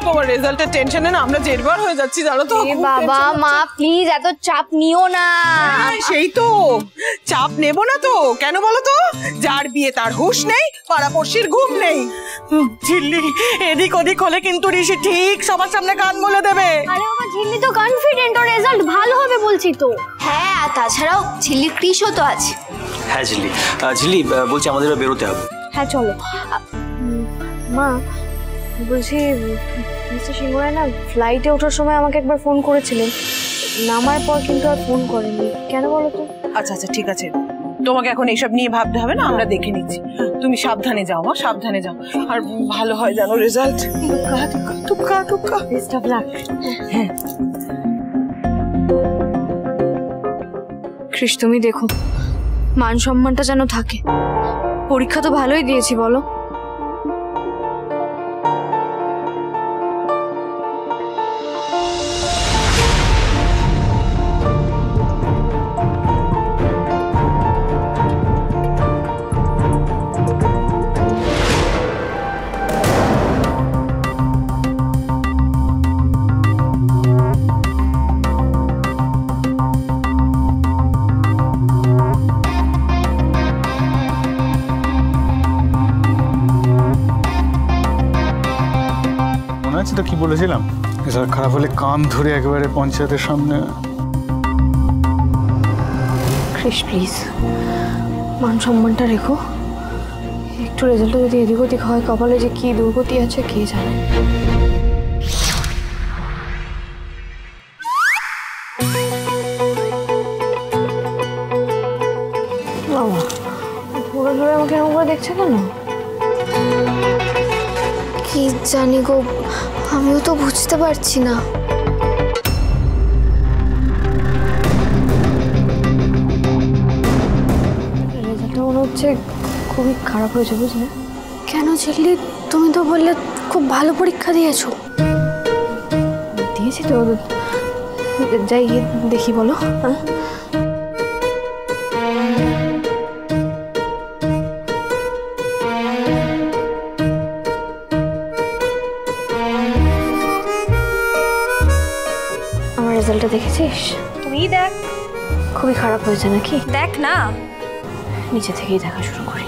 তোমার রেজাল্টের টেনশনে না আমরা জেরবার হয়ে যাচ্ছি, জানো তো। বাবা মা প্লিজ এত চাপ নিও না। সেই তো চাপ নেব না তো কেন বলো তো? যার বিয়ে তার হুঁশ নেই, পাড়াপড়শির ঘুম নেই। ঝিল্লি এদিক ওদিক হলে কিন্তু ঋষি ঠিক সবার সামনে কান বলে দেবে। আরে বাবা ঝিল্লি তো কনফিডেন্ট, ওর রেজাল্ট ভালো হবে বলছি তো। হ্যাঁ আর তাছাড়াও ঝিল্লির ক্রিশও তো আছে। হ্যাঁ ঝিল্লি, ঝিল্লি বলছি আমাদের বেরোতে হবে। হ্যাঁ চলো। মা বলছি মিস্টার সিংহরায় না ফ্লাইটে ওঠার সময় আমাকে একবার ফোন করেছিলেন, নামার পর কিন্তু আর ফোন করেনি, কেন বলো তো? আচ্ছা আচ্ছা ঠিক আছে, তোমাকে এখন এইসব নিয়ে ভাবতে হবে না, আমরা দেখে নিচ্ছি। তুমি সাবধানে যাও মা, সাবধানে যাও, আর ভালো হয় জানো রেজাল্ট। Best of luck. হ্যাঁ কৃষ তুমি দেখো মান সম্মানটা যেন থাকে। পরীক্ষা তো ভালোই দিয়েছি বলো। তো কি বলেছিলাম, রেজাল্ট খারাপ হলে কান ধরে একেবারে পঞ্চায়েতের সামনে। কৃষ প্লিজ মান সম্মানটা রেখো একটু। রেজাল্টটা যদি এদিক ওদিক হয় কপালে যে কি দুর্গতি আছে কে জানে। বাবা পুরো জোরে আমাকে এরকম করে দেখছে কেন? কি জানি গো, আমিও তো বুঝতে পারছি না। রেজাল্টটা মনে হচ্ছে খুবই খারাপ হয়েছে বুঝলে। কেন ঝিল্লি, তুমি তো বললে খুব ভালো পরীক্ষা দিয়েছো। দিয়েছি তো, যাই গিয়ে দেখি বলো। হ্যাঁ রেজাল্টটা দেখেছিস? তুই দেখ। খুবই খারাপ হয়েছে নাকি? দেখ না, নিচে থেকেই দেখা শুরু করি।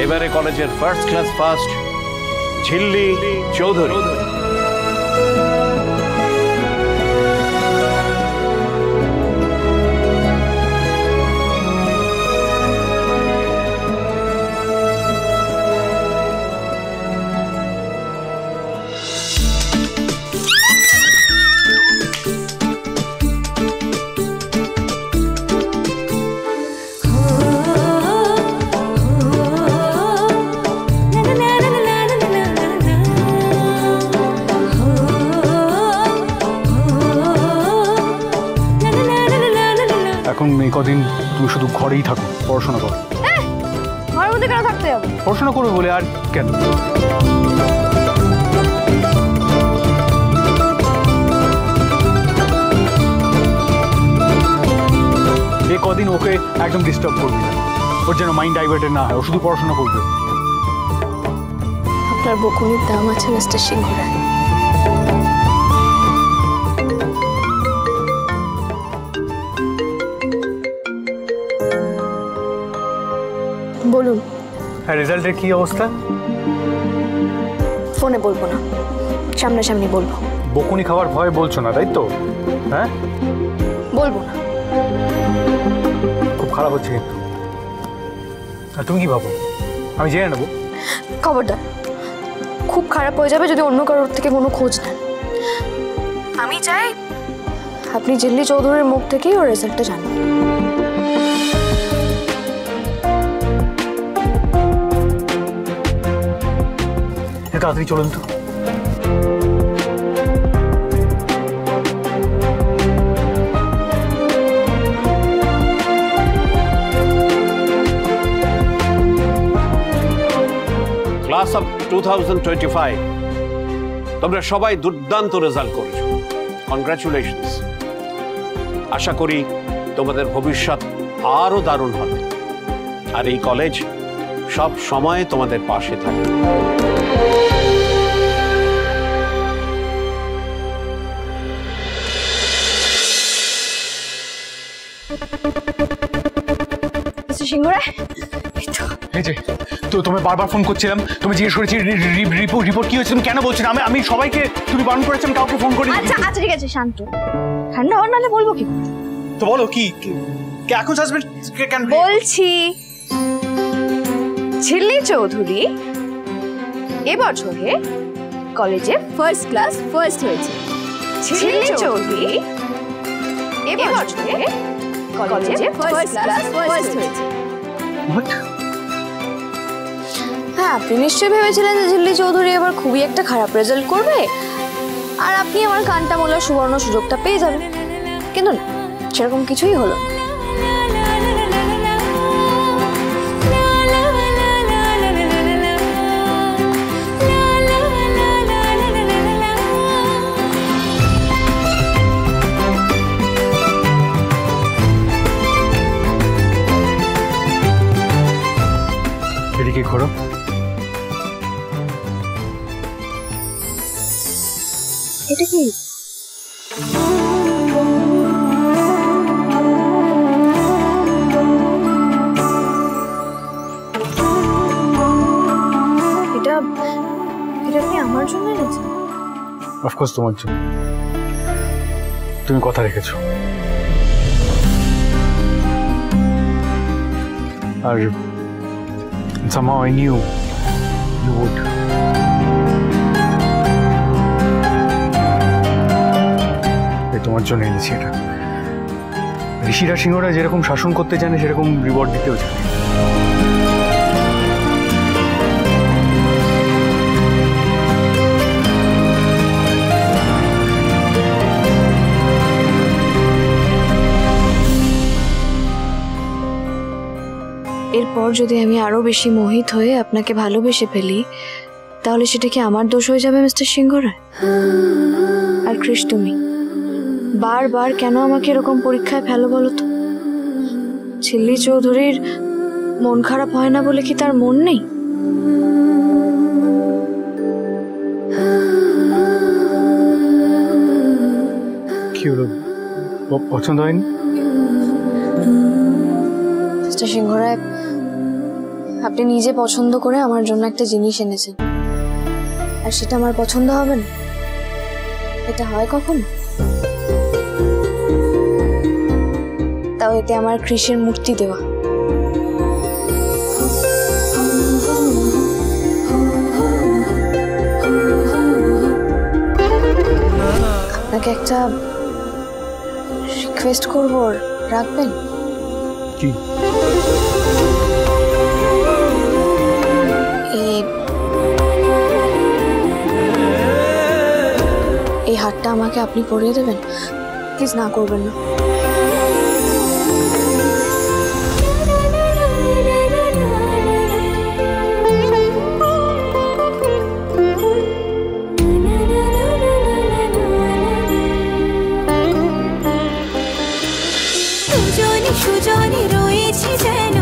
এবারে কলেজের ফার্স্ট ক্লাস ফার্স্ট ঝিল্লি চৌধুরী। এখন এই কদিন তুমি শুধু ঘরেই থাকো, পড়াশোনা করো। ঘরের মধ্যে কেন থাকতে হবে? পড়াশোনা করবে বলে, আর কেন? এই কদিন ওকে একদম ডিস্টার্ব করবি না, ওর যেন মাইন্ড ডাইভার্টেড না হয়, ও শুধু পড়াশোনা করবে। আপনার বকুনির দাম আছে মিস্টার সিংহরায়। বলুন। হ্যাঁ রেজাল্টের কি অবস্থা? ফোনে বলবো না, সামনাসামনি বলবো। বকুনি খাওয়ার ভয় বলছো না তাই তো? হ্যাঁ বলবো না। খুব খারাপ হচ্ছে কিন্তু। আর তুমি কি ভাবো আমি জেনে নেবো? খবরদার, খুব খারাপ হয়ে যাবে যদি অন্য কারোর থেকে কোনো খোঁজ নেন। আমি চাই আপনি ঝিল্লি চৌধুরীর মুখ থেকেই ওর রেজাল্টটা জানবেন। তাড়াতাড়ি চলুন তো। ক্লাস অফ 2025 তোমরা সবাই দুর্দান্ত রেজাল্ট করেছো, কনগ্রাচুলেশনস। আশা করি তোমাদের ভবিষ্যৎ আরো দারুণ হবে, আর এই কলেজ সব সময় তোমাদের পাশে থাকবে। সিংহরায়, এই যে তো তোমায় বারবার ফোন করছিলাম, তুমি জিজ্ঞেস করেছি রিপোর্ট কি হয়েছে, তুমি কেন বলছো না? আমি সবাইকে, তুমি বারণ করেছেন কাউকে ফোন করি। আচ্ছা আচ্ছা ঠিক আছে, শান্ত ঠান্ডা হওয়ার নাহলে বলবো কি? তো বলো কি এখন হাজবেন্ড কেন বলছি, ঝিল্লি চৌধুরী এবছরে কলেজে ফার্স্ট ক্লাস ফার্স্ট হয়েছে। ঝিল্লি চৌধুরী এবছরে কলেজে ফার্স্ট ক্লাস ফার্স্ট হয়েছে। হ্যাঁ, আপনি নিশ্চয়ই ভেবেছিলেন যে ঝিল্লি চৌধুরী এবার খুবই একটা খারাপ রেজাল্ট করবে আর আপনি আমার কানটা মোলার সুবর্ণ সুযোগটা পেয়ে যাবেন, কিন্তু না, সেরকম কিছুই হলো না। এদিকে ঘোরো। এটা কি? এটা আপনি আমার জন্য এনেছেন? অফকোর্স তোমার জন্য, তুমি কথা রেখেছো। আর somehow I knew you would. তোমার জন্য এনেছি এটা। ঋষিরা সিংহরা যেরকম শাসন করতে জানে সেরকম রিওয়ার্ড দিতেও জানে। এরপর যদি আমি আরো বেশি মোহিত হয়ে আপনাকে ভালোবেসে ফেলি, তাহলে সেটা কি আমার দোষ হয়ে যাবে মিস্টার সিংহরায়? আর কৃষ, তুমি বারবার কেন আমাকে এরকম পরীক্ষায় ফেলো বলো তো? ঝিল্লি চৌধুরীর মন খারাপ হয় না বলে কি তার মন নেই? কি হলো, পছন্দ হয়নি? মিস্টার সিংহরায়, আপনি নিজে পছন্দ করে আমার জন্য একটা জিনিস এনেছেন, আর সেটা আমার পছন্দ হবে না? এটা হয় কখনো? তাও এতে আমার কৃষের মূর্তি দেওয়া। আপনাকে একটা রিকোয়েস্ট করবো, রাখবেন? কি? এই হারটা আমাকে আপনি পরিয়ে দেবেন, প্লিজ না করবেন না। সুজনে রয়েছে যেন